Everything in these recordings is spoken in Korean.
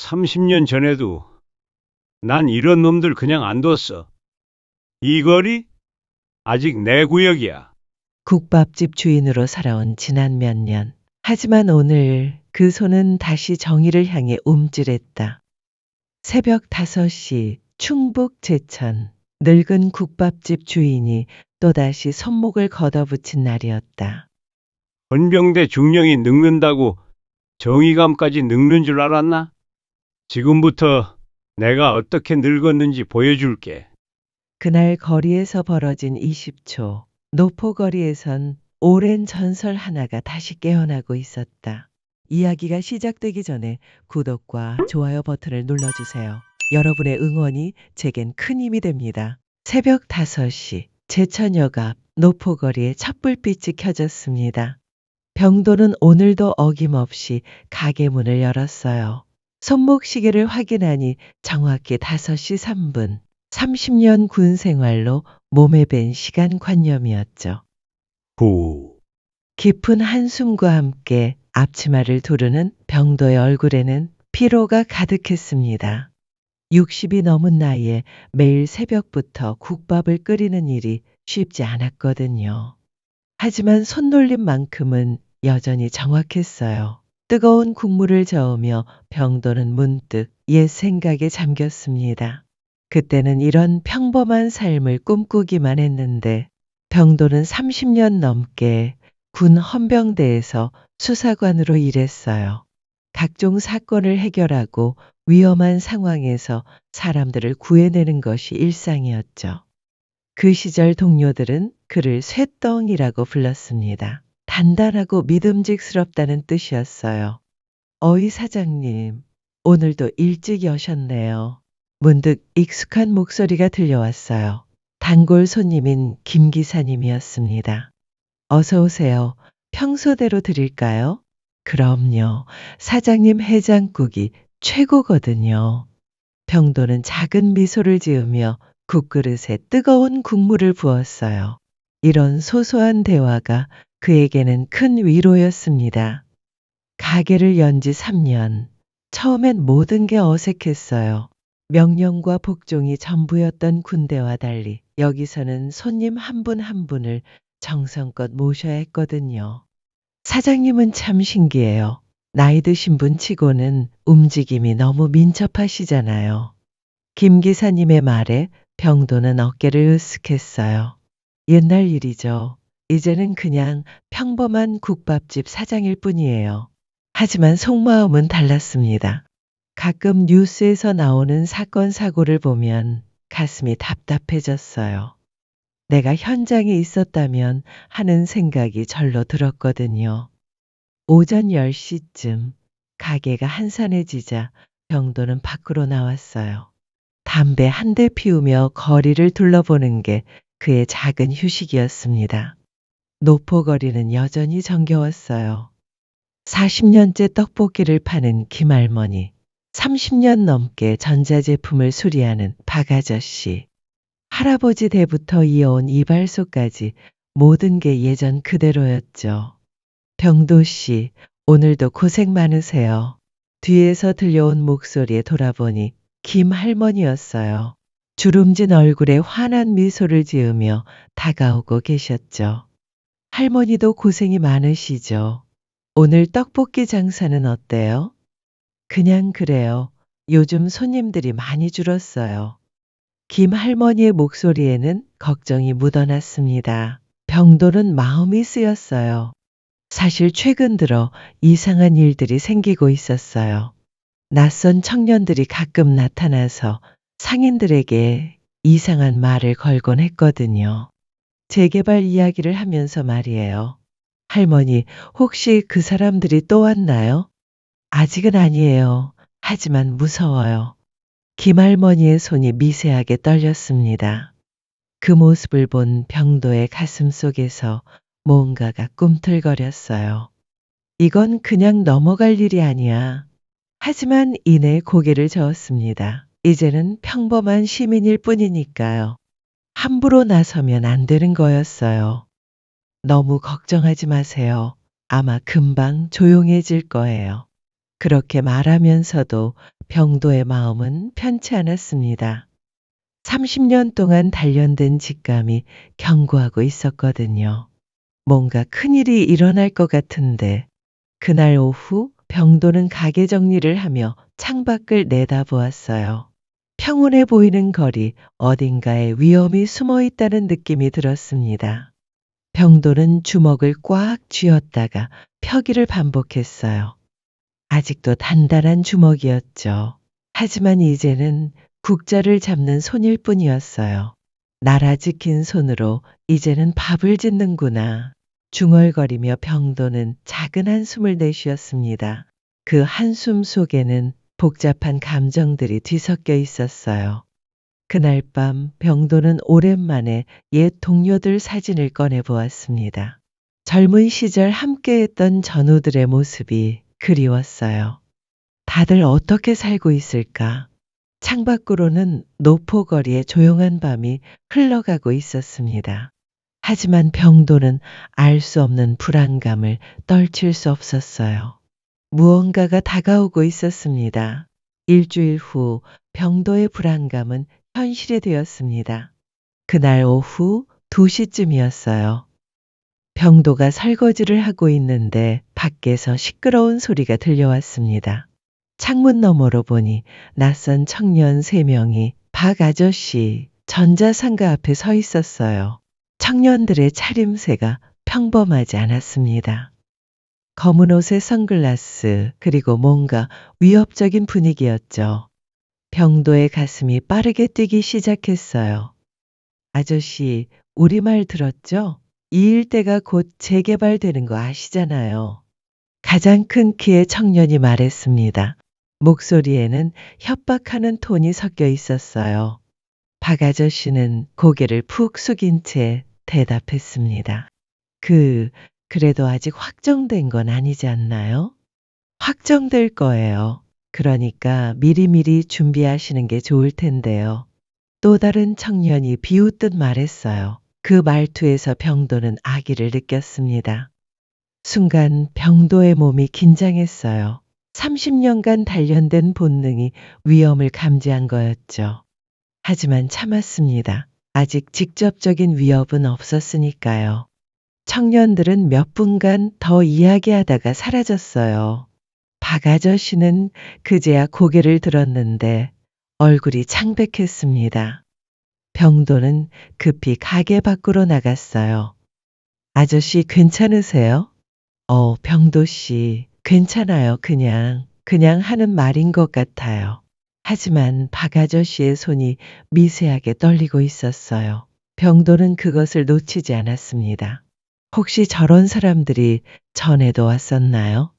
30년 전에도 난 이런 놈들 그냥 안 뒀어. 이 거리? 아직 내 구역이야. 국밥집 주인으로 살아온 지난 몇 년. 하지만 오늘 그 손은 다시 정의를 향해 움찔했다. 새벽 5시 충북 제천. 늙은 국밥집 주인이 또다시 손목을 걷어붙인 날이었다. 헌병대 중령이 늙는다고 정의감까지 늙는 줄 알았나? 지금부터 내가 어떻게 늙었는지 보여줄게. 그날 거리에서 벌어진 20초. 노포거리에선 오랜 전설 하나가 다시 깨어나고 있었다. 이야기가 시작되기 전에 구독과 좋아요 버튼을 눌러주세요. 여러분의 응원이 제겐 큰 힘이 됩니다. 새벽 5시 제천역 앞 노포거리에 촛불빛이 켜졌습니다. 병도는 오늘도 어김없이 가게 문을 열었어요. 손목 시계를 확인하니 정확히 5시 3분. 30년 군 생활로 몸에 밴 시간관념이었죠. 후. 깊은 한숨과 함께 앞치마를 두르는 병도의 얼굴에는 피로가 가득했습니다. 60이 넘은 나이에 매일 새벽부터 국밥을 끓이는 일이 쉽지 않았거든요. 하지만 손놀림만큼은 여전히 정확했어요. 뜨거운 국물을 저으며 병도는 문득 옛 생각에 잠겼습니다. 그때는 이런 평범한 삶을 꿈꾸기만 했는데 병도는 30년 넘게 군 헌병대에서 수사관으로 일했어요. 각종 사건을 해결하고 위험한 상황에서 사람들을 구해내는 것이 일상이었죠. 그 시절 동료들은 그를 쇠덩이라고 불렀습니다. 단단하고 믿음직스럽다는 뜻이었어요. 어이 사장님, 오늘도 일찍 여셨네요. 문득 익숙한 목소리가 들려왔어요. 단골 손님인 김 기사님이었습니다. 어서 오세요. 평소대로 드릴까요? 그럼요. 사장님 해장국이 최고거든요. 병도는 작은 미소를 지으며 국그릇에 뜨거운 국물을 부었어요. 이런 소소한 대화가 그에게는 큰 위로였습니다. 가게를 연 지 3년. 처음엔 모든 게 어색했어요. 명령과 복종이 전부였던 군대와 달리 여기서는 손님 한 분 한 분을 정성껏 모셔야 했거든요. 사장님은 참 신기해요. 나이 드신 분 치고는 움직임이 너무 민첩하시잖아요. 김 기사님의 말에 병도는 어깨를 으쓱했어요. 옛날 일이죠. 이제는 그냥 평범한 국밥집 사장일 뿐이에요. 하지만 속마음은 달랐습니다. 가끔 뉴스에서 나오는 사건 사고를 보면 가슴이 답답해졌어요. 내가 현장에 있었다면 하는 생각이 절로 들었거든요. 오전 10시쯤 가게가 한산해지자 병도는 밖으로 나왔어요. 담배 한 대 피우며 거리를 둘러보는 게 그의 작은 휴식이었습니다. 노포거리는 여전히 정겨웠어요. 40년째 떡볶이를 파는 김할머니, 30년 넘게 전자제품을 수리하는 박아저씨, 할아버지 때부터 이어온 이발소까지 모든 게 예전 그대로였죠. 병도 씨, 오늘도 고생 많으세요. 뒤에서 들려온 목소리에 돌아보니 김 할머니였어요. 주름진 얼굴에 환한 미소를 지으며 다가오고 계셨죠. 할머니도 고생이 많으시죠. 오늘 떡볶이 장사는 어때요? 그냥 그래요. 요즘 손님들이 많이 줄었어요. 김 할머니의 목소리에는 걱정이 묻어났습니다. 병도는 마음이 쓰였어요. 사실 최근 들어 이상한 일들이 생기고 있었어요. 낯선 청년들이 가끔 나타나서 상인들에게 이상한 말을 걸곤 했거든요. 재개발 이야기를 하면서 말이에요. 할머니, 혹시 그 사람들이 또 왔나요? 아직은 아니에요. 하지만 무서워요. 김할머니의 손이 미세하게 떨렸습니다. 그 모습을 본 병도의 가슴 속에서 뭔가가 꿈틀거렸어요. 이건 그냥 넘어갈 일이 아니야. 하지만 이내 고개를 저었습니다. 이제는 평범한 시민일 뿐이니까요. 함부로 나서면 안 되는 거였어요. 너무 걱정하지 마세요. 아마 금방 조용해질 거예요. 그렇게 말하면서도 병도의 마음은 편치 않았습니다. 30년 동안 단련된 직감이 경고하고 있었거든요. 뭔가 큰일이 일어날 것 같은데 그날 오후 병도는 가게 정리를 하며 창밖을 내다보았어요. 평온해 보이는 거리 어딘가에 위험이 숨어 있다는 느낌이 들었습니다. 병도는 주먹을 꽉 쥐었다가 펴기를 반복했어요. 아직도 단단한 주먹이었죠. 하지만 이제는 국자를 잡는 손일 뿐이었어요. 나라 지킨 손으로 이제는 밥을 짓는구나. 중얼거리며 병도는 작은 한숨을 내쉬었습니다. 그 한숨 속에는 복잡한 감정들이 뒤섞여 있었어요. 그날 밤 병도는 오랜만에 옛 동료들 사진을 꺼내 보았습니다. 젊은 시절 함께했던 전우들의 모습이 그리웠어요. 다들 어떻게 살고 있을까? 창밖으로는 노포거리의 조용한 밤이 흘러가고 있었습니다. 하지만 병도는 알 수 없는 불안감을 떨칠 수 없었어요. 무언가가 다가오고 있었습니다. 일주일 후 병도의 불안감은 현실이 되었습니다. 그날 오후 2시쯤이었어요. 병도가 설거지를 하고 있는데 밖에서 시끄러운 소리가 들려왔습니다. 창문 너머로 보니 낯선 청년 3명이 박 아저씨 전자상가 앞에 서 있었어요. 청년들의 차림새가 평범하지 않았습니다. 검은 옷에 선글라스 그리고 뭔가 위협적인 분위기였죠. 병도의 가슴이 빠르게 뛰기 시작했어요. 아저씨, 우리 말 들었죠? 이 일대가 곧 재개발되는 거 아시잖아요. 가장 큰 키의 청년이 말했습니다. 목소리에는 협박하는 톤이 섞여 있었어요. 박 아저씨는 고개를 푹 숙인 채 대답했습니다. 그래도 아직 확정된 건 아니지 않나요? 확정될 거예요. 그러니까 미리미리 준비하시는 게 좋을 텐데요. 또 다른 청년이 비웃듯 말했어요. 그 말투에서 병도는 악의를 느꼈습니다. 순간 병도의 몸이 긴장했어요. 30년간 단련된 본능이 위험을 감지한 거였죠. 하지만 참았습니다. 아직 직접적인 위협은 없었으니까요. 청년들은 몇 분간 더 이야기하다가 사라졌어요. 박 아저씨는 그제야 고개를 들었는데 얼굴이 창백했습니다. 병도는 급히 가게 밖으로 나갔어요. 아저씨 괜찮으세요? 병도 씨, 괜찮아요. 그냥 하는 말인 것 같아요. 하지만 박 아저씨의 손이 미세하게 떨리고 있었어요. 병도는 그것을 놓치지 않았습니다. 혹시 저런 사람들이 전에도 왔었나요?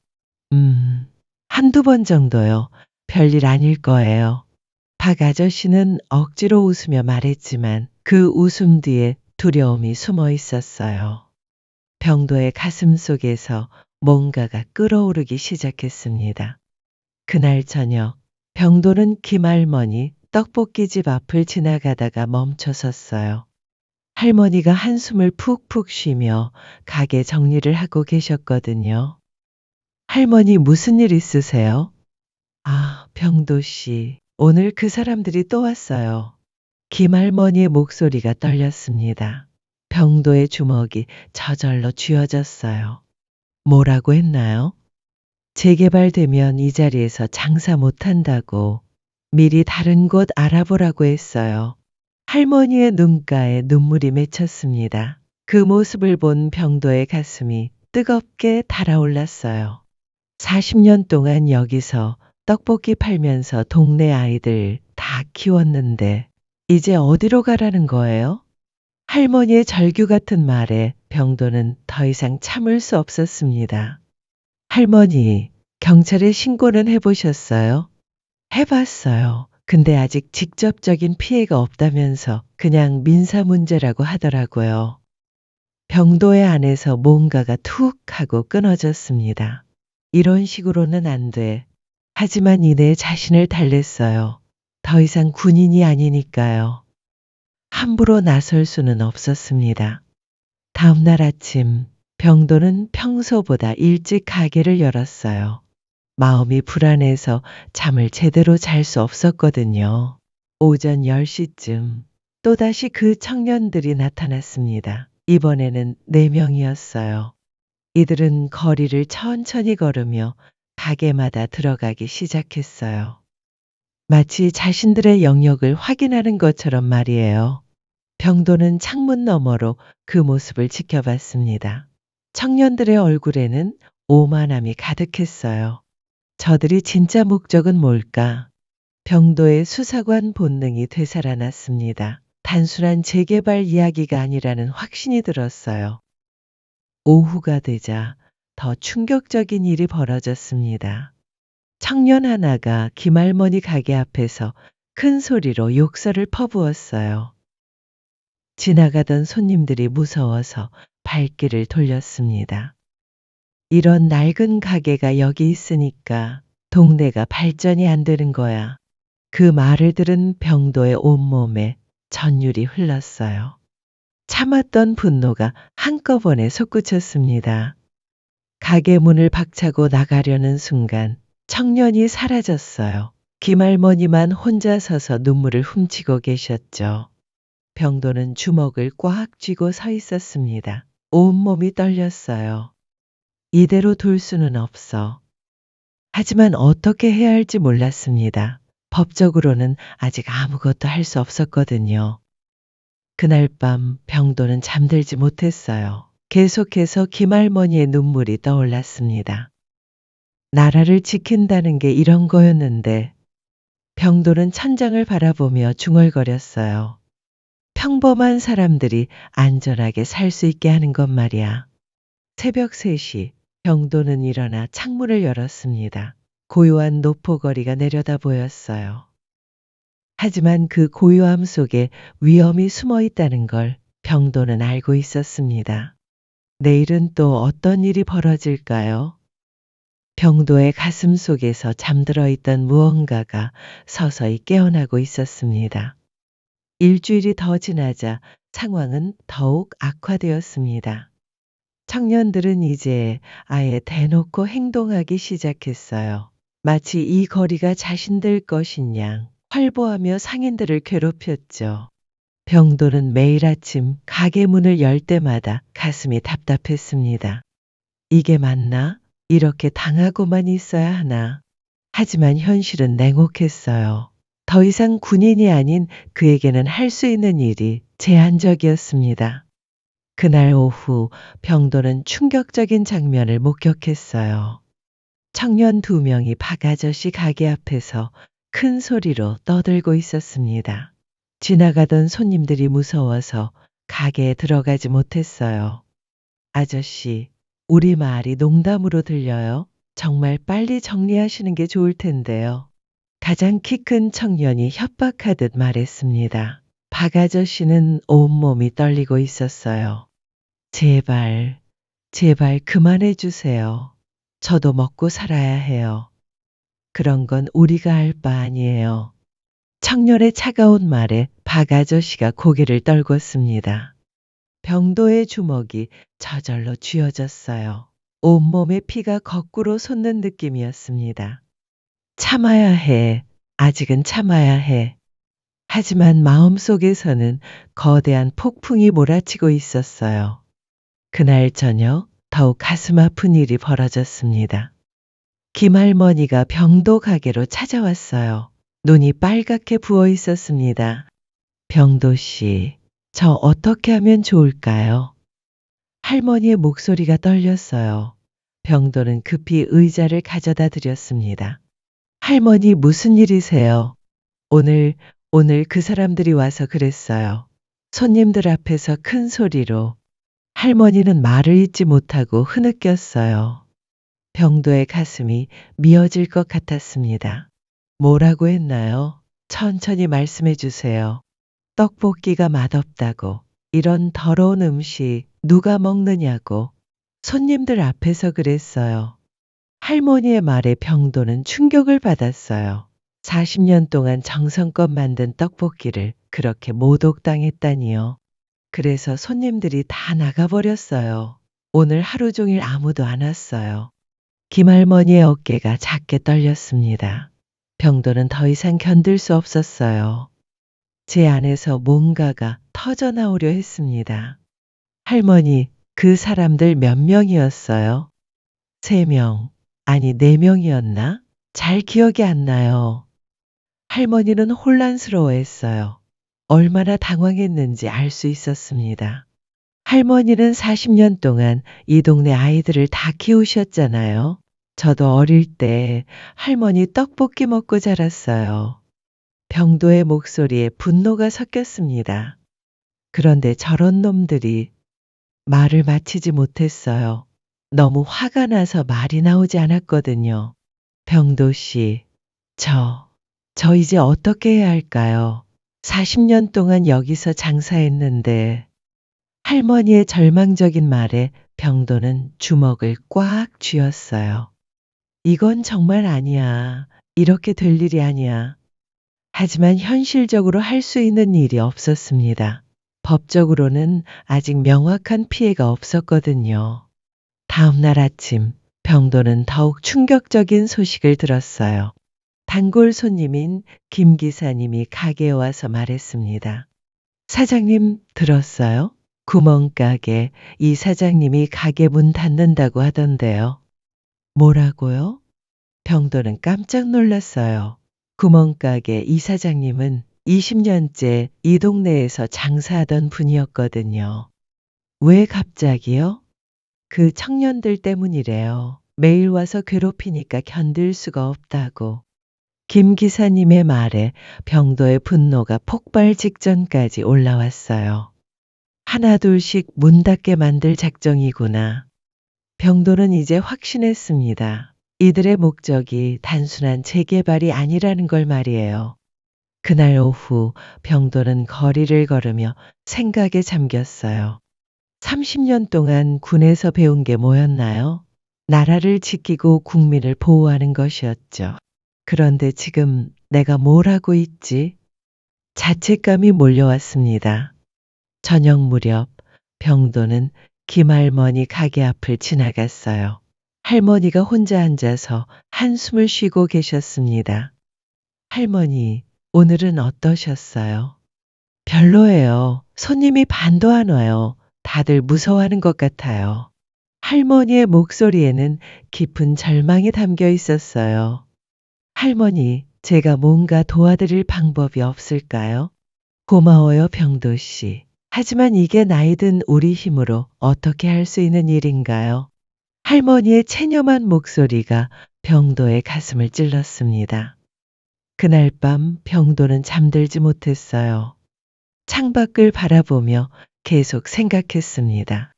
한두 번 정도요. 별일 아닐 거예요. 박 아저씨는 억지로 웃으며 말했지만 그 웃음 뒤에 두려움이 숨어 있었어요. 병도의 가슴 속에서 뭔가가 끓어오르기 시작했습니다. 그날 저녁 병도는 김할머니 떡볶이집 앞을 지나가다가 멈춰 섰어요. 할머니가 한숨을 푹푹 쉬며 가게 정리를 하고 계셨거든요. 할머니 무슨 일 있으세요? 아, 병도 씨, 오늘 그 사람들이 또 왔어요. 김할머니의 목소리가 떨렸습니다. 병도의 주먹이 저절로 쥐어졌어요. 뭐라고 했나요? 재개발되면 이 자리에서 장사 못한다고 미리 다른 곳 알아보라고 했어요. 할머니의 눈가에 눈물이 맺혔습니다. 그 모습을 본 병도의 가슴이 뜨겁게 달아올랐어요. 40년 동안 여기서 떡볶이 팔면서 동네 아이들 다 키웠는데 이제 어디로 가라는 거예요? 할머니의 절규 같은 말에 병도는 더 이상 참을 수 없었습니다. 할머니, 경찰에 신고는 해보셨어요? 해봤어요. 근데 아직 직접적인 피해가 없다면서 그냥 민사 문제라고 하더라고요. 병도의 안에서 뭔가가 툭 하고 끊어졌습니다. 이런 식으로는 안 돼. 하지만 이내 자신을 달랬어요. 더 이상 군인이 아니니까요. 함부로 나설 수는 없었습니다. 다음 날 아침 병도는 평소보다 일찍 가게를 열었어요. 마음이 불안해서 잠을 제대로 잘 수 없었거든요. 오전 10시쯤 또다시 그 청년들이 나타났습니다. 이번에는 4명이었어요. 이들은 거리를 천천히 걸으며 가게마다 들어가기 시작했어요. 마치 자신들의 영역을 확인하는 것처럼 말이에요. 병도는 창문 너머로 그 모습을 지켜봤습니다. 청년들의 얼굴에는 오만함이 가득했어요. 저들이 진짜 목적은 뭘까? 병도의 수사관 본능이 되살아났습니다. 단순한 재개발 이야기가 아니라는 확신이 들었어요. 오후가 되자 더 충격적인 일이 벌어졌습니다. 청년 하나가 김할머니 가게 앞에서 큰 소리로 욕설을 퍼부었어요. 지나가던 손님들이 무서워서 발길을 돌렸습니다. 이런 낡은 가게가 여기 있으니까 동네가 발전이 안 되는 거야. 그 말을 들은 병도의 온몸에 전율이 흘렀어요. 참았던 분노가 한꺼번에 솟구쳤습니다. 가게 문을 박차고 나가려는 순간 청년이 사라졌어요. 김할머니만 혼자 서서 눈물을 훔치고 계셨죠. 병도는 주먹을 꽉 쥐고 서 있었습니다. 온몸이 떨렸어요. 이대로 둘 수는 없어. 하지만 어떻게 해야 할지 몰랐습니다. 법적으로는 아직 아무것도 할 수 없었거든요. 그날 밤 병도는 잠들지 못했어요. 계속해서 김할머니의 눈물이 떠올랐습니다. 나라를 지킨다는 게 이런 거였는데 병도는 천장을 바라보며 중얼거렸어요. 평범한 사람들이 안전하게 살 수 있게 하는 것 말이야. 새벽 3시 병도는 일어나 창문을 열었습니다. 고요한 노포거리가 내려다 보였어요. 하지만 그 고요함 속에 위험이 숨어 있다는 걸 병도는 알고 있었습니다. 내일은 또 어떤 일이 벌어질까요? 병도의 가슴 속에서 잠들어 있던 무언가가 서서히 깨어나고 있었습니다. 일주일이 더 지나자 상황은 더욱 악화되었습니다. 청년들은 이제 아예 대놓고 행동하기 시작했어요. 마치 이 거리가 자신들 것인 양 활보하며 상인들을 괴롭혔죠. 병도는 매일 아침 가게 문을 열 때마다 가슴이 답답했습니다. 이게 맞나? 이렇게 당하고만 있어야 하나? 하지만 현실은 냉혹했어요. 더 이상 군인이 아닌 그에게는 할 수 있는 일이 제한적이었습니다. 그날 오후 병도는 충격적인 장면을 목격했어요. 청년 2명이 박 아저씨 가게 앞에서 큰 소리로 떠들고 있었습니다. 지나가던 손님들이 무서워서 가게에 들어가지 못했어요. 아저씨, 우리 말이 농담으로 들려요. 정말 빨리 정리하시는 게 좋을 텐데요. 가장 키 큰 청년이 협박하듯 말했습니다. 박 아저씨는 온몸이 떨리고 있었어요. 제발, 제발 그만해 주세요. 저도 먹고 살아야 해요. 그런 건 우리가 할 바 아니에요. 청년의 차가운 말에 박 아저씨가 고개를 떨궜습니다. 병도의 주먹이 저절로 쥐어졌어요. 온몸에 피가 거꾸로 솟는 느낌이었습니다. 참아야 해. 아직은 참아야 해. 하지만 마음속에서는 거대한 폭풍이 몰아치고 있었어요. 그날 저녁 더욱 가슴 아픈 일이 벌어졌습니다. 김할머니가 병도 가게로 찾아왔어요. 눈이 빨갛게 부어 있었습니다. 병도 씨, 저 어떻게 하면 좋을까요? 할머니의 목소리가 떨렸어요. 병도는 급히 의자를 가져다 드렸습니다. 할머니 무슨 일이세요? 오늘 그 사람들이 와서 그랬어요. 손님들 앞에서 큰 소리로. 할머니는 말을 잇지 못하고 흐느꼈어요. 병도의 가슴이 미어질 것 같았습니다. 뭐라고 했나요? 천천히 말씀해 주세요. 떡볶이가 맛없다고. 이런 더러운 음식 누가 먹느냐고. 손님들 앞에서 그랬어요. 할머니의 말에 병도는 충격을 받았어요. 40년 동안 정성껏 만든 떡볶이를 그렇게 모독당했다니요. 그래서 손님들이 다 나가버렸어요. 오늘 하루 종일 아무도 안 왔어요. 김할머니의 어깨가 작게 떨렸습니다. 병도는 더 이상 견딜 수 없었어요. 제 안에서 뭔가가 터져나오려 했습니다. 할머니, 그 사람들 몇 명이었어요? 3명, 아니 4명이었나? 잘 기억이 안 나요. 할머니는 혼란스러워했어요. 얼마나 당황했는지 알 수 있었습니다. 할머니는 40년 동안 이 동네 아이들을 다 키우셨잖아요. 저도 어릴 때 할머니 떡볶이 먹고 자랐어요. 병도의 목소리에 분노가 섞였습니다. 그런데 저런 놈들이 말을 마치지 못했어요. 너무 화가 나서 말이 나오지 않았거든요. 병도 씨, 저 이제 어떻게 해야 할까요? 40년 동안 여기서 장사했는데 할머니의 절망적인 말에 병도는 주먹을 꽉 쥐었어요. 이건 정말 아니야. 이렇게 될 일이 아니야. 하지만 현실적으로 할 수 있는 일이 없었습니다. 법적으로는 아직 명확한 피해가 없었거든요. 다음 날 아침, 병도는 더욱 충격적인 소식을 들었어요. 단골 손님인 김 기사님이 가게에 와서 말했습니다. 사장님 들었어요? 구멍가게 이 사장님이 가게 문 닫는다고 하던데요. 뭐라고요? 병도는 깜짝 놀랐어요. 구멍가게 이 사장님은 20년째 이 동네에서 장사하던 분이었거든요. 왜 갑자기요? 그 청년들 때문이래요. 매일 와서 괴롭히니까 견딜 수가 없다고. 김 기사님의 말에 병도의 분노가 폭발 직전까지 올라왔어요. 하나둘씩 문 닫게 만들 작정이구나. 병도는 이제 확신했습니다. 이들의 목적이 단순한 재개발이 아니라는 걸 말이에요. 그날 오후 병도는 거리를 걸으며 생각에 잠겼어요. 30년 동안 군에서 배운 게 뭐였나요? 나라를 지키고 국민을 보호하는 것이었죠. 그런데 지금 내가 뭘 하고 있지? 자책감이 몰려왔습니다. 저녁 무렵 병도는 김할머니 가게 앞을 지나갔어요. 할머니가 혼자 앉아서 한숨을 쉬고 계셨습니다. 할머니, 오늘은 어떠셨어요? 별로예요. 손님이 반도 안 와요. 다들 무서워하는 것 같아요. 할머니의 목소리에는 깊은 절망이 담겨 있었어요. 할머니, 제가 뭔가 도와드릴 방법이 없을까요? 고마워요, 병도 씨. 하지만 이게 나이든 우리 힘으로 어떻게 할 수 있는 일인가요? 할머니의 체념한 목소리가 병도의 가슴을 찔렀습니다. 그날 밤 병도는 잠들지 못했어요. 창밖을 바라보며 계속 생각했습니다.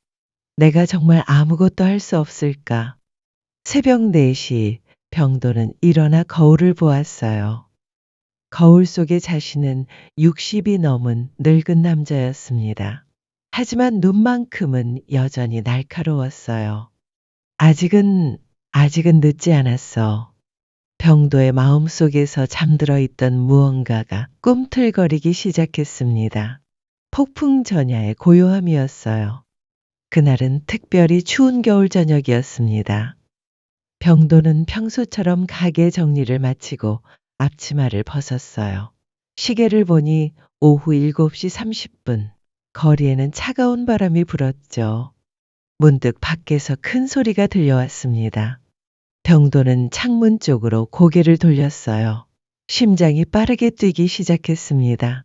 내가 정말 아무것도 할 수 없을까? 새벽 4시 병도는 일어나 거울을 보았어요. 거울 속의 자신은 60이 넘은 늙은 남자였습니다. 하지만 눈만큼은 여전히 날카로웠어요. 아직은 늦지 않았어. 병도의 마음속에서 잠들어 있던 무언가가 꿈틀거리기 시작했습니다. 폭풍 전야의 고요함이었어요. 그날은 특별히 추운 겨울 저녁이었습니다. 병도는 평소처럼 가게 정리를 마치고 앞치마를 벗었어요. 시계를 보니 오후 7시 30분. 거리에는 차가운 바람이 불었죠. 문득 밖에서 큰 소리가 들려왔습니다. 병도는 창문 쪽으로 고개를 돌렸어요. 심장이 빠르게 뛰기 시작했습니다.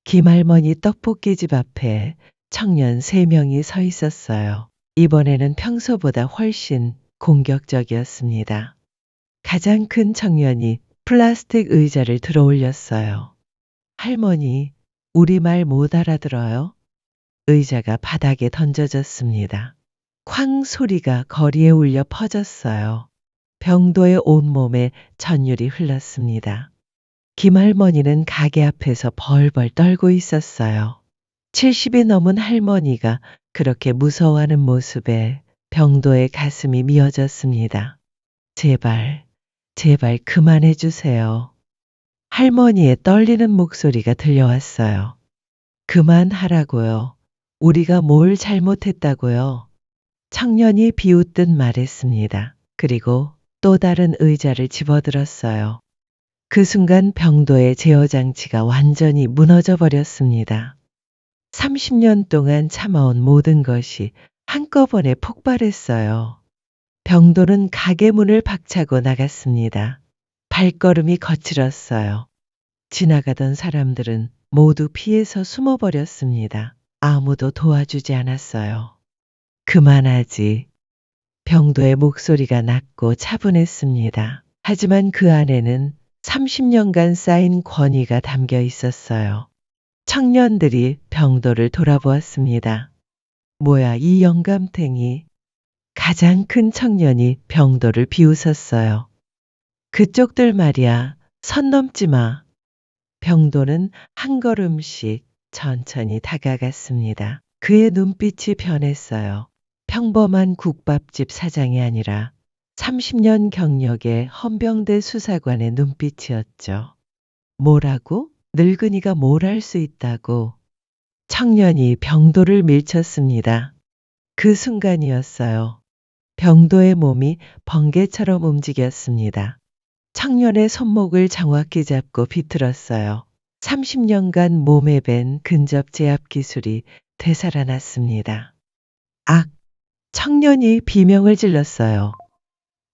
김할머니 떡볶이집 앞에 청년 3명이 서 있었어요. 이번에는 평소보다 훨씬 공격적이었습니다. 가장 큰 청년이 플라스틱 의자를 들어 올렸어요. 할머니, 우리 말 못 알아들어요? 의자가 바닥에 던져졌습니다. 쾅 소리가 거리에 울려 퍼졌어요. 병도의 온몸에 전율이 흘렀습니다. 김할머니는 가게 앞에서 벌벌 떨고 있었어요. 70이 넘은 할머니가 그렇게 무서워하는 모습에 병도의 가슴이 미어졌습니다. 제발 그만해 주세요. 할머니의 떨리는 목소리가 들려왔어요. 그만하라고요. 우리가 뭘 잘못했다고요. 청년이 비웃듯 말했습니다. 그리고 또 다른 의자를 집어들었어요. 그 순간 병도의 제어 장치가 완전히 무너져 버렸습니다. 30년 동안 참아온 모든 것이 한꺼번에 폭발했어요. 병도는 가게 문을 박차고 나갔습니다. 발걸음이 거칠었어요. 지나가던 사람들은 모두 피해서 숨어버렸습니다. 아무도 도와주지 않았어요. 그만하지. 병도의 목소리가 낮고 차분했습니다. 하지만 그 안에는 30년간 쌓인 권위가 담겨 있었어요. 청년들이 병도를 돌아보았습니다. 뭐야, 이 영감탱이. 가장 큰 청년이 병도를 비웃었어요. 그쪽들 말이야, 선 넘지 마. 병도는 한 걸음씩 천천히 다가갔습니다. 그의 눈빛이 변했어요. 평범한 국밥집 사장이 아니라 30년 경력의 헌병대 수사관의 눈빛이었죠. 뭐라고? 늙은이가 뭘 할 수 있다고? 청년이 병도를 밀쳤습니다. 그 순간이었어요. 병도의 몸이 번개처럼 움직였습니다. 청년의 손목을 정확히 잡고 비틀었어요. 30년간 몸에 밴 근접 제압 기술이 되살아났습니다. 악! 청년이 비명을 질렀어요.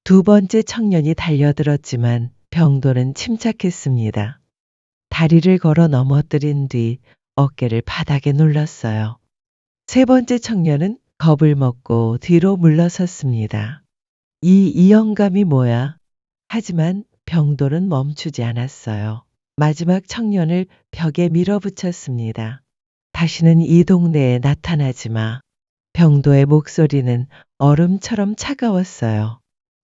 두 번째 청년이 달려들었지만 병도는 침착했습니다. 다리를 걸어 넘어뜨린 뒤 어깨를 바닥에 눌렀어요. 세 번째 청년은 겁을 먹고 뒤로 물러섰습니다. 이 이영감이 뭐야? 하지만 병도는 멈추지 않았어요. 마지막 청년을 벽에 밀어붙였습니다. 다시는 이 동네에 나타나지 마. 병도의 목소리는 얼음처럼 차가웠어요.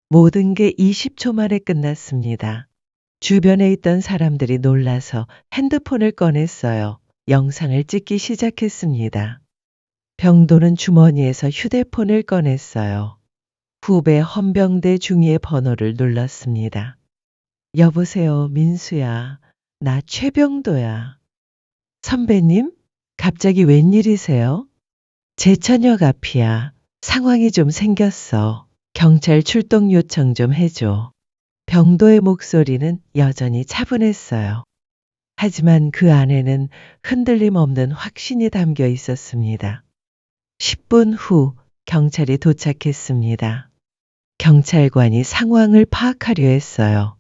모든 게 20초 만에 끝났습니다. 주변에 있던 사람들이 놀라서 핸드폰을 꺼냈어요. 영상을 찍기 시작했습니다. 병도는 주머니에서 휴대폰을 꺼냈어요. 후배 헌병대 중위의 번호를 눌렀습니다. 여보세요, 민수야. 나 최병도야. 선배님? 갑자기 웬일이세요? 제천역 앞이야. 상황이 좀 생겼어. 경찰 출동 요청 좀 해줘. 병도의 목소리는 여전히 차분했어요. 하지만 그 안에는 흔들림 없는 확신이 담겨 있었습니다. 10분 후 경찰이 도착했습니다. 경찰관이 상황을 파악하려 했어요.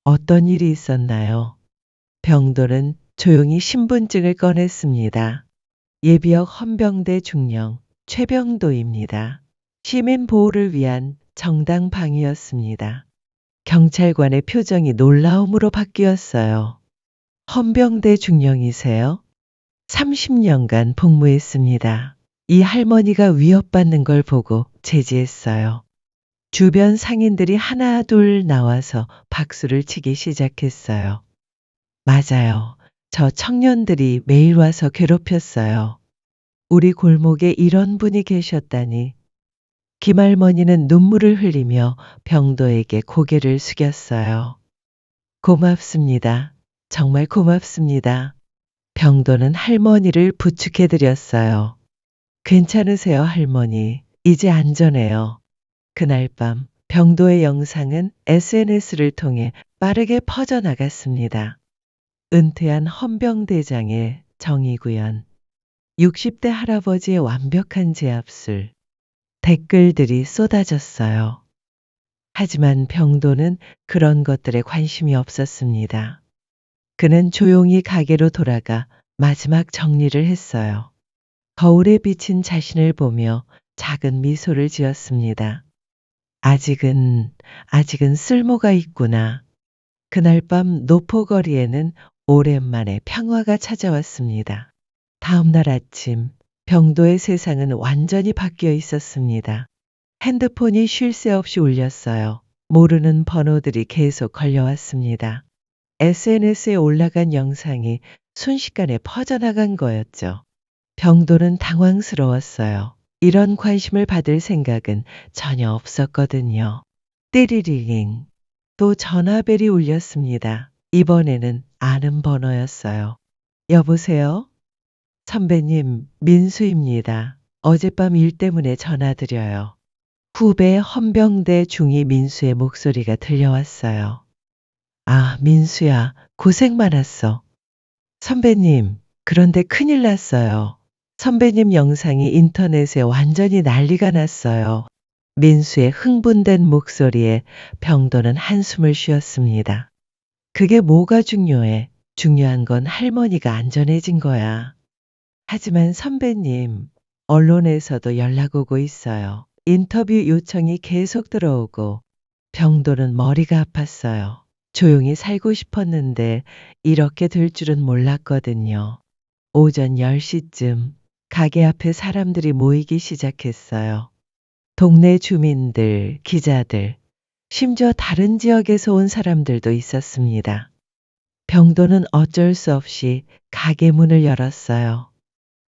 어떤 일이 있었나요? 병도는 조용히 신분증을 꺼냈습니다. 예비역 헌병대 중령 최병도입니다. 시민 보호를 위한 정당 방위였습니다. 경찰관의 표정이 놀라움으로 바뀌었어요. 헌병대 중령이세요? 30년간 복무했습니다. 이 할머니가 위협받는 걸 보고 제지했어요. 주변 상인들이 하나 둘 나와서 박수를 치기 시작했어요. 맞아요. 저 청년들이 매일 와서 괴롭혔어요. 우리 골목에 이런 분이 계셨다니. 김할머니는 눈물을 흘리며 병도에게 고개를 숙였어요. 고맙습니다. 정말 고맙습니다. 병도는 할머니를 부축해드렸어요. 괜찮으세요, 할머니. 이제 안전해요. 그날 밤 병도의 영상은 SNS를 통해 빠르게 퍼져나갔습니다. 은퇴한 헌병대장의 정의구현, 60대 할아버지의 완벽한 제압술, 댓글들이 쏟아졌어요. 하지만 병도는 그런 것들에 관심이 없었습니다. 그는 조용히 가게로 돌아가 마지막 정리를 했어요. 거울에 비친 자신을 보며 작은 미소를 지었습니다. 아직은 쓸모가 있구나. 그날 밤 노포거리에는 오랜만에 평화가 찾아왔습니다. 다음 날 아침 병도의 세상은 완전히 바뀌어 있었습니다. 핸드폰이 쉴 새 없이 울렸어요. 모르는 번호들이 계속 걸려왔습니다. SNS에 올라간 영상이 순식간에 퍼져나간 거였죠. 병도는 당황스러웠어요. 이런 관심을 받을 생각은 전혀 없었거든요. 띠리링. 또 전화벨이 울렸습니다. 이번에는 아는 번호였어요. 여보세요? 선배님, 민수입니다. 어젯밤 일 때문에 전화드려요. 후배 헌병대 중위 민수의 목소리가 들려왔어요. 아, 민수야, 고생 많았어. 선배님, 그런데 큰일 났어요. 선배님 영상이 인터넷에 완전히 난리가 났어요. 민수의 흥분된 목소리에 병도는 한숨을 쉬었습니다. 그게 뭐가 중요해? 중요한 건 할머니가 안전해진 거야. 하지만 선배님, 언론에서도 연락 오고 있어요. 인터뷰 요청이 계속 들어오고 병도는 머리가 아팠어요. 조용히 살고 싶었는데 이렇게 될 줄은 몰랐거든요. 오전 10시쯤 가게 앞에 사람들이 모이기 시작했어요. 동네 주민들, 기자들, 심지어 다른 지역에서 온 사람들도 있었습니다. 병도는 어쩔 수 없이 가게 문을 열었어요.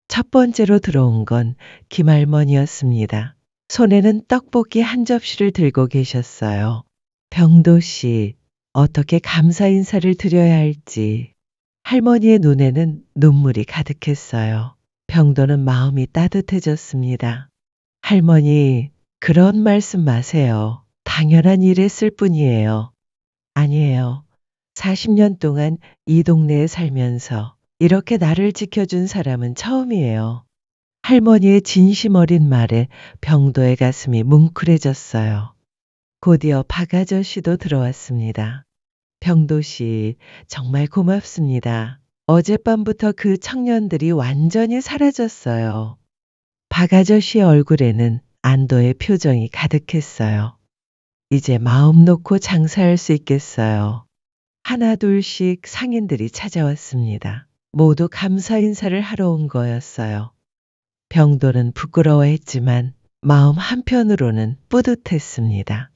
첫 번째로 들어온 건 김할머니였습니다. 손에는 떡볶이 한 접시를 들고 계셨어요. 병도 씨, 어떻게 감사 인사를 드려야 할지. 할머니의 눈에는 눈물이 가득했어요. 병도는 마음이 따뜻해졌습니다. 할머니, 그런 말씀 마세요. 당연한 일했을 뿐이에요. 아니에요. 40년 동안 이 동네에 살면서 이렇게 나를 지켜준 사람은 처음이에요. 할머니의 진심 어린 말에 병도의 가슴이 뭉클해졌어요. 곧이어 박 아저씨도 들어왔습니다. 병도 씨, 정말 고맙습니다. 어젯밤부터 그 청년들이 완전히 사라졌어요. 박 아저씨의 얼굴에는 안도의 표정이 가득했어요. 이제 마음 놓고 장사할 수 있겠어요. 하나 둘씩 상인들이 찾아왔습니다. 모두 감사 인사를 하러 온 거였어요. 병도는 부끄러워했지만 마음 한편으로는 뿌듯했습니다.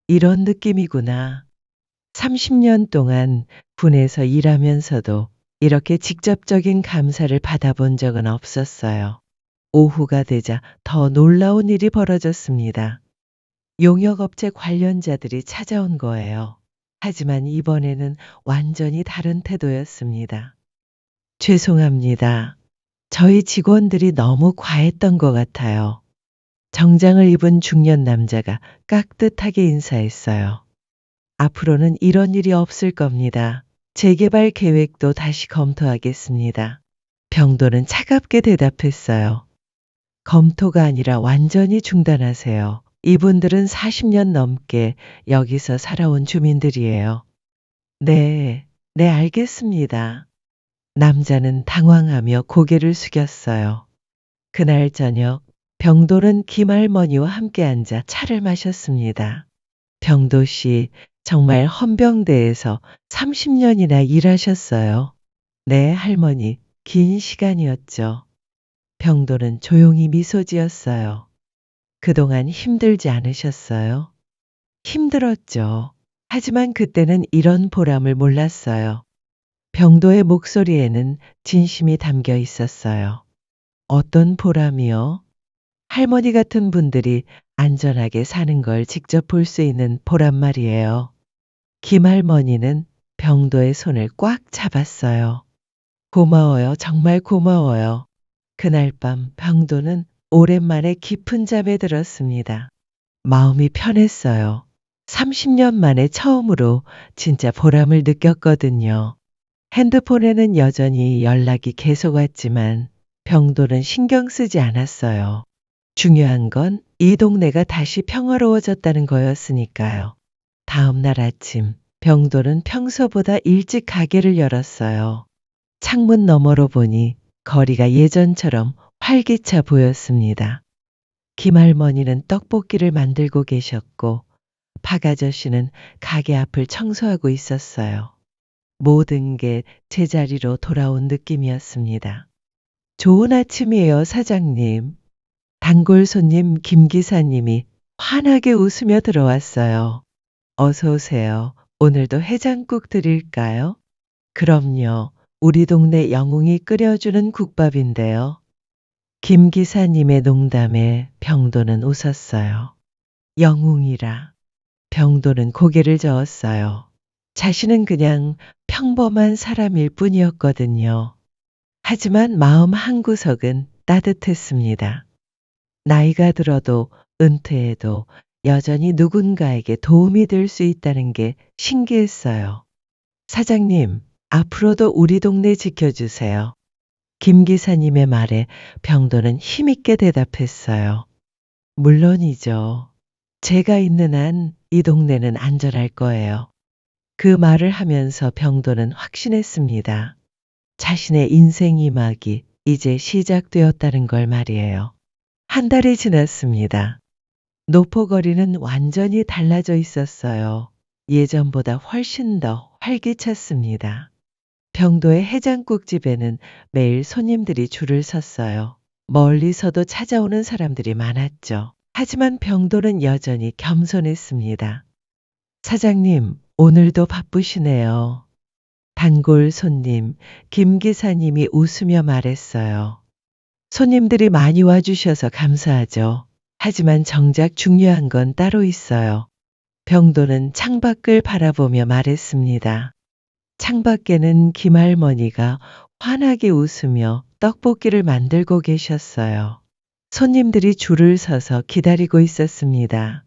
이런 느낌이구나. 30년 동안 군에서 일하면서도 이렇게 직접적인 감사를 받아본 적은 없었어요. 오후가 되자 더 놀라운 일이 벌어졌습니다. 용역업체 관련자들이 찾아온 거예요. 하지만 이번에는 완전히 다른 태도였습니다. 죄송합니다. 저희 직원들이 너무 과했던 것 같아요. 정장을 입은 중년 남자가 깍듯하게 인사했어요. 앞으로는 이런 일이 없을 겁니다. 재개발 계획도 다시 검토하겠습니다. 병도는 차갑게 대답했어요. 검토가 아니라 완전히 중단하세요. 이분들은 40년 넘게 여기서 살아온 주민들이에요. 네, 네, 알겠습니다. 남자는 당황하며 고개를 숙였어요. 그날 저녁 병도는 김할머니와 함께 앉아 차를 마셨습니다. 병도 씨, 정말 헌병대에서 30년이나 일하셨어요. 네, 할머니, 긴 시간이었죠. 병도는 조용히 미소 지었어요. 그동안 힘들지 않으셨어요? 힘들었죠. 하지만 그때는 이런 보람을 몰랐어요. 병도의 목소리에는 진심이 담겨 있었어요. 어떤 보람이요? 할머니 같은 분들이 안전하게 사는 걸 직접 볼 수 있는 보람 말이에요. 김할머니는 병도의 손을 꽉 잡았어요. 고마워요. 정말 고마워요. 그날 밤 병도는 오랜만에 깊은 잠에 들었습니다. 마음이 편했어요. 30년 만에 처음으로 진짜 보람을 느꼈거든요. 핸드폰에는 여전히 연락이 계속 왔지만 병도는 신경 쓰지 않았어요. 중요한 건 이 동네가 다시 평화로워졌다는 거였으니까요. 다음 날 아침 병도는 평소보다 일찍 가게를 열었어요. 창문 너머로 보니 거리가 예전처럼 활기차 보였습니다. 김할머니는 떡볶이를 만들고 계셨고 박 아저씨는 가게 앞을 청소하고 있었어요. 모든 게 제자리로 돌아온 느낌이었습니다. 좋은 아침이에요, 사장님. 단골 손님 김 기사님이 환하게 웃으며 들어왔어요. 어서 오세요. 오늘도 해장국 드릴까요? 그럼요. 우리 동네 영웅이 끓여주는 국밥인데요. 김 기사님의 농담에 병도는 웃었어요. 영웅이라. 병도는 고개를 저었어요. 자신은 그냥 평범한 사람일 뿐이었거든요. 하지만 마음 한구석은 따뜻했습니다. 나이가 들어도 은퇴해도 여전히 누군가에게 도움이 될 수 있다는 게 신기했어요. 사장님, 앞으로도 우리 동네 지켜주세요. 김 기사님의 말에 병도는 힘있게 대답했어요. 물론이죠. 제가 있는 한 이 동네는 안전할 거예요. 그 말을 하면서 병도는 확신했습니다. 자신의 인생 이막이 이제 시작되었다는 걸 말이에요. 한 달이 지났습니다. 노포거리는 완전히 달라져 있었어요. 예전보다 훨씬 더 활기찼습니다. 병도의 해장국집에는 매일 손님들이 줄을 섰어요. 멀리서도 찾아오는 사람들이 많았죠. 하지만 병도는 여전히 겸손했습니다. 사장님, 오늘도 바쁘시네요. 단골 손님, 김 기사님이 웃으며 말했어요. 손님들이 많이 와주셔서 감사하죠. 하지만 정작 중요한 건 따로 있어요. 병도는 창밖을 바라보며 말했습니다. 창밖에는 김할머니가 환하게 웃으며 떡볶이를 만들고 계셨어요. 손님들이 줄을 서서 기다리고 있었습니다.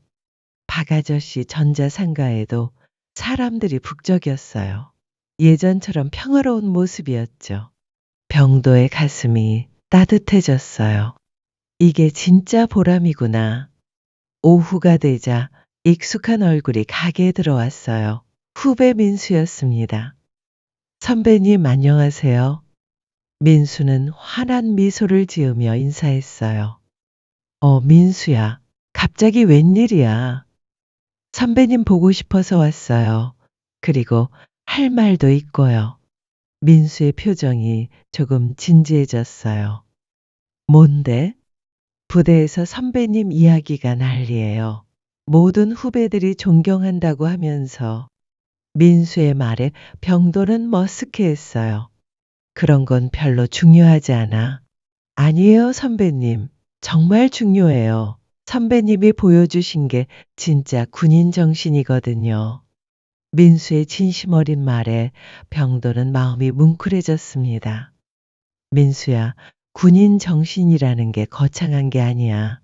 박아저씨 전자상가에도 사람들이 북적였어요. 예전처럼 평화로운 모습이었죠. 병도의 가슴이 따뜻해졌어요. 이게 진짜 보람이구나. 오후가 되자 익숙한 얼굴이 가게에 들어왔어요. 후배 민수였습니다. 선배님 안녕하세요. 민수는 환한 미소를 지으며 인사했어요. 민수야. 갑자기 웬일이야. 선배님 보고 싶어서 왔어요. 그리고 할 말도 있고요. 민수의 표정이 조금 진지해졌어요. 뭔데? 부대에서 선배님 이야기가 난리예요. 모든 후배들이 존경한다고 하면서 민수의 말에 병도는 머쓱해했어요. 그런 건 별로 중요하지 않아. 아니에요, 선배님. 정말 중요해요. 선배님이 보여주신 게 진짜 군인 정신이거든요. 민수의 진심 어린 말에 병도는 마음이 뭉클해졌습니다. 민수야, 군인 정신이라는 게 거창한 게 아니야.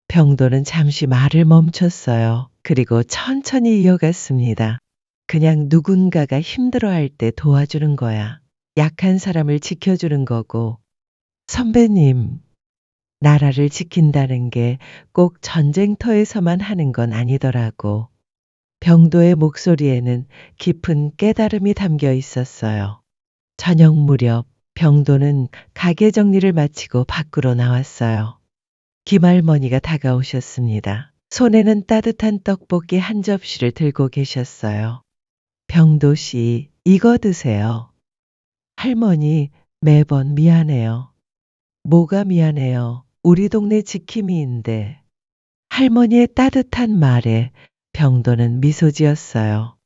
병도는 잠시 말을 멈췄어요. 그리고 천천히 이어갔습니다. 그냥 누군가가 힘들어할 때 도와주는 거야. 약한 사람을 지켜주는 거고. 선배님, 나라를 지킨다는 게 꼭 전쟁터에서만 하는 건 아니더라고. 병도의 목소리에는 깊은 깨달음이 담겨 있었어요. 저녁 무렵 병도는 가게 정리를 마치고 밖으로 나왔어요. 김할머니가 다가오셨습니다. 손에는 따뜻한 떡볶이 한 접시를 들고 계셨어요. 병도 씨, 이거 드세요. 할머니, 매번 미안해요. 뭐가 미안해요? 우리 동네 지킴이인데. 할머니의 따뜻한 말에 병도는 미소 지었어요.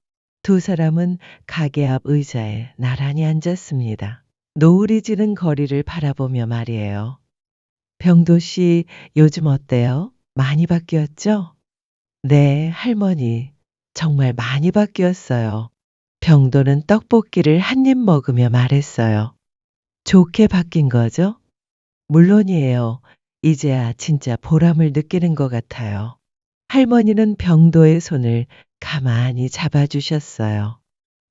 두 사람은 가게 앞 의자에 나란히 앉았습니다. 노을이 지는 거리를 바라보며 말이에요. 병도 씨, 요즘 어때요? 많이 바뀌었죠? 네, 할머니. 정말 많이 바뀌었어요. 병도는 떡볶이를 한 입 먹으며 말했어요. 좋게 바뀐 거죠? 물론이에요. 이제야 진짜 보람을 느끼는 것 같아요. 할머니는 병도의 손을 가만히 잡아주셨어요.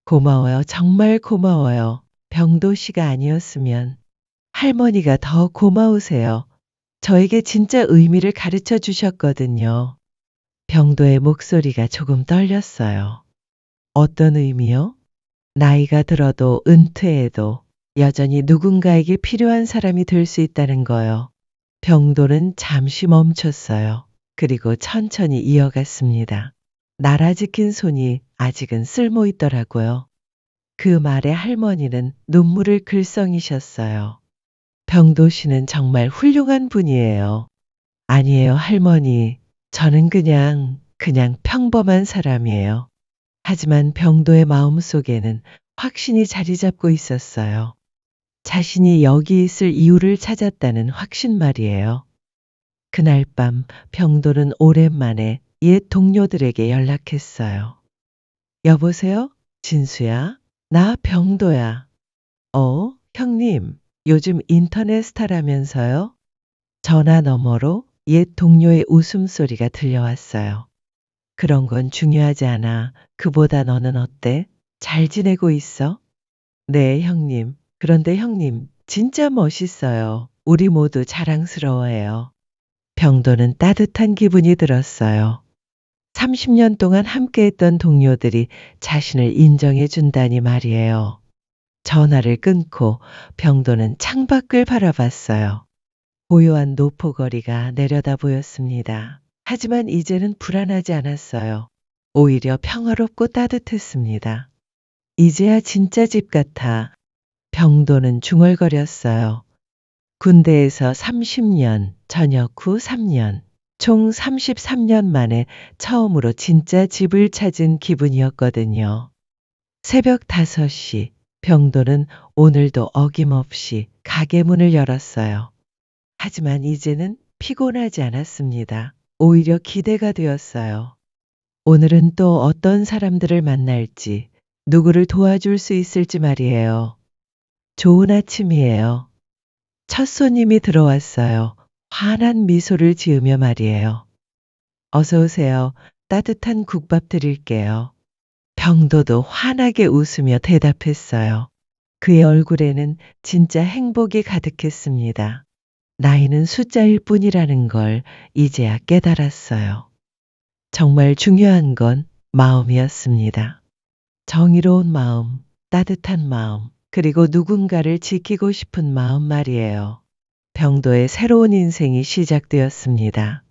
고마워요. 정말 고마워요. 병도 씨가 아니었으면 할머니가 더 고마우세요. 저에게 진짜 의미를 가르쳐 주셨거든요. 병도의 목소리가 조금 떨렸어요. 어떤 의미요? 나이가 들어도 은퇴해도 여전히 누군가에게 필요한 사람이 될 수 있다는 거요. 병도는 잠시 멈췄어요. 그리고 천천히 이어갔습니다. 나라 지킨 손이 아직은 쓸모 있더라고요. 그 말에 할머니는 눈물을 글썽이셨어요. 병도 씨는 정말 훌륭한 분이에요. 아니에요, 할머니. 저는 그냥 평범한 사람이에요. 하지만 병도의 마음속에는 확신이 자리 잡고 있었어요. 자신이 여기 있을 이유를 찾았다는 확신 말이에요. 그날 밤 병도는 오랜만에 옛 동료들에게 연락했어요. 여보세요? 진수야? 나 병도야. 형님, 요즘 인터넷 스타라면서요? 전화 너머로 옛 동료의 웃음소리가 들려왔어요. 그런 건 중요하지 않아. 그보다 너는 어때? 잘 지내고 있어? 네, 형님. 그런데 형님, 진짜 멋있어요. 우리 모두 자랑스러워해요. 병도는 따뜻한 기분이 들었어요. 30년 동안 함께했던 동료들이 자신을 인정해 준다니 말이에요. 전화를 끊고 병도는 창밖을 바라봤어요. 고요한 노포거리가 내려다 보였습니다. 하지만 이제는 불안하지 않았어요. 오히려 평화롭고 따뜻했습니다. 이제야 진짜 집 같아. 병도는 중얼거렸어요. 군대에서 30년, 전역 후 3년, 총 33년 만에 처음으로 진짜 집을 찾은 기분이었거든요. 새벽 5시, 병도는 오늘도 어김없이 가게 문을 열었어요. 하지만 이제는 피곤하지 않았습니다. 오히려 기대가 되었어요. 오늘은 또 어떤 사람들을 만날지, 누구를 도와줄 수 있을지 말이에요. 좋은 아침이에요. 첫 손님이 들어왔어요. 환한 미소를 지으며 말이에요. 어서 오세요. 따뜻한 국밥 드릴게요. 병도도 환하게 웃으며 대답했어요. 그의 얼굴에는 진짜 행복이 가득했습니다. 나이는 숫자일 뿐이라는 걸 이제야 깨달았어요. 정말 중요한 건 마음이었습니다. 정의로운 마음, 따뜻한 마음, 그리고 누군가를 지키고 싶은 마음 말이에요. 병도의 새로운 인생이 시작되었습니다.